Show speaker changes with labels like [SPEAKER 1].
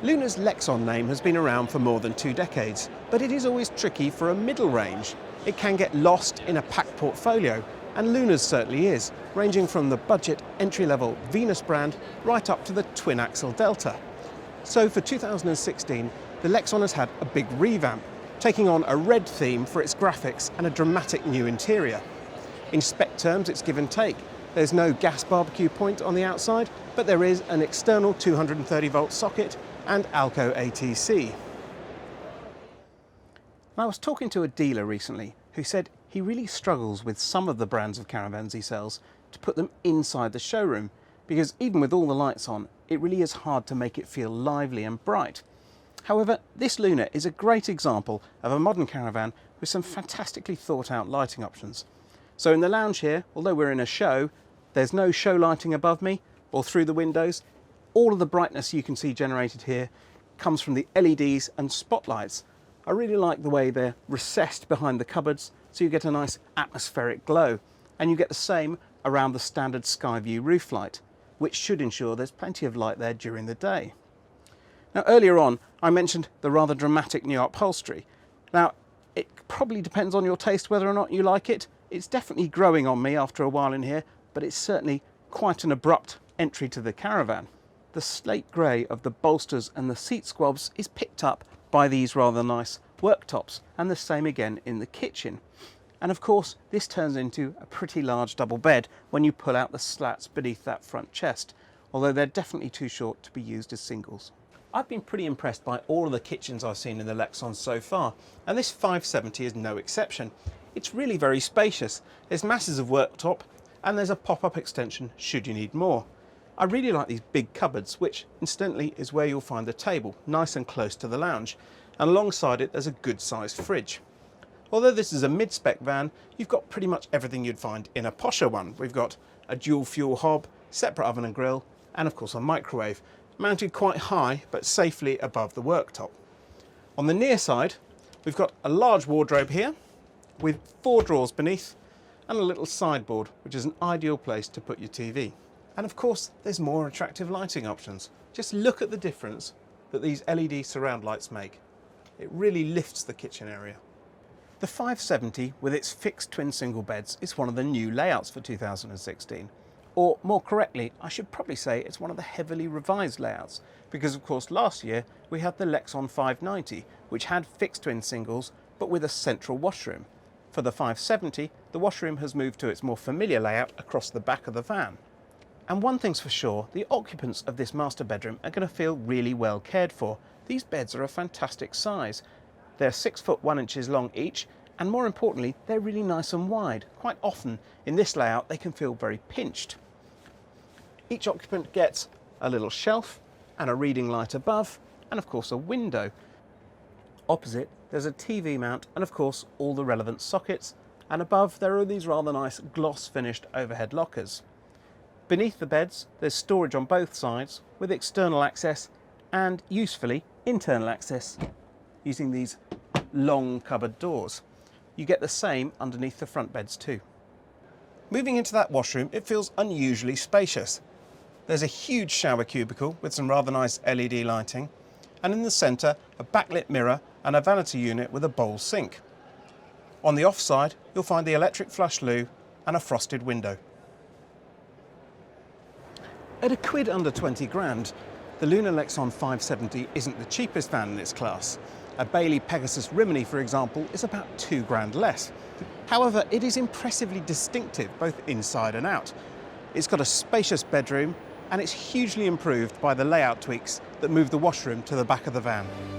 [SPEAKER 1] Lunar's Lexon name has been around for more than 2 decades, but it is always tricky for a middle range. It can get lost in a packed portfolio, and Lunar's certainly is, ranging from the budget entry-level Venus brand right up to the twin-axle Delta. So for 2016, the Lexon has had a big revamp, taking on a red theme for its graphics and a dramatic new interior. In spec terms, it's give and take. There's no gas barbecue point on the outside, but there is an external 230-volt socket and Alco ATC. I was talking to a dealer recently who said he really struggles with some of the brands of caravans he sells to put them inside the showroom, because even with all the lights on, it really is hard to make it feel lively and bright. However, this Lunar is a great example of a modern caravan with some fantastically thought out lighting options. So in the lounge here, although we're in a show, there's no show lighting above me or through the windows. All of the brightness you can see generated here comes from the LEDs and spotlights. I really like the way they're recessed behind the cupboards, so you get a nice atmospheric glow. And you get the same around the standard Skyview roof light, which should ensure there's plenty of light there during the day. Now, earlier on, I mentioned the rather dramatic new upholstery. Now, it probably depends on your taste whether or not you like it. It's definitely growing on me after a while in here, but it's certainly quite an abrupt entry to the caravan. The slate grey of the bolsters and the seat squabs is picked up by these rather nice worktops, and the same again in the kitchen. And of course, this turns into a pretty large double bed when you pull out the slats beneath that front chest, although they're definitely too short to be used as singles. I've been pretty impressed by all of the kitchens I've seen in the Lexon so far, and this 570 is no exception. It's really very spacious. There's masses of worktop, and there's a pop-up extension should you need more. I really like these big cupboards, which incidentally is where you'll find the table, nice and close to the lounge, and alongside it there's a good sized fridge. Although this is a mid-spec van, you've got pretty much everything you'd find in a posher one. We've got a dual fuel hob, separate oven and grill, and of course a microwave, mounted quite high but safely above the worktop. On the near side, we've got a large wardrobe here with 4 drawers beneath and a little sideboard, which is an ideal place to put your TV. And of course, there's more attractive lighting options. Just look at the difference that these LED surround lights make. It really lifts the kitchen area. The 570 with its fixed twin single beds is one of the new layouts for 2016. Or more correctly, I should probably say it's one of the heavily revised layouts, because of course last year we had the Lexon 590, which had fixed twin singles but with a central washroom. For the 570, the washroom has moved to its more familiar layout across the back of the van. And one thing's for sure, the occupants of this master bedroom are going to feel really well cared for. These beds are a fantastic size. They're 6 foot 1 inches long each, and more importantly, they're really nice and wide. Quite often in this layout, they can feel very pinched. Each occupant gets a little shelf and a reading light above, and of course a window. Opposite, there's a TV mount and of course all the relevant sockets, and above there are these rather nice gloss finished overhead lockers. Beneath the beds, there's storage on both sides with external access and, usefully, internal access using these long cupboard doors. You get the same underneath the front beds too. Moving into that washroom, it feels unusually spacious. There's a huge shower cubicle with some rather nice LED lighting, and in the centre, a backlit mirror and a vanity unit with a bowl sink. On the off side, you'll find the electric flush loo and a frosted window. At a quid under 20 grand, the Lunar Lexon 570 isn't the cheapest van in its class. A Bailey Pegasus Rimini, for example, is about 2 grand less. However, it is impressively distinctive both inside and out. It's got a spacious bedroom, and it's hugely improved by the layout tweaks that move the washroom to the back of the van.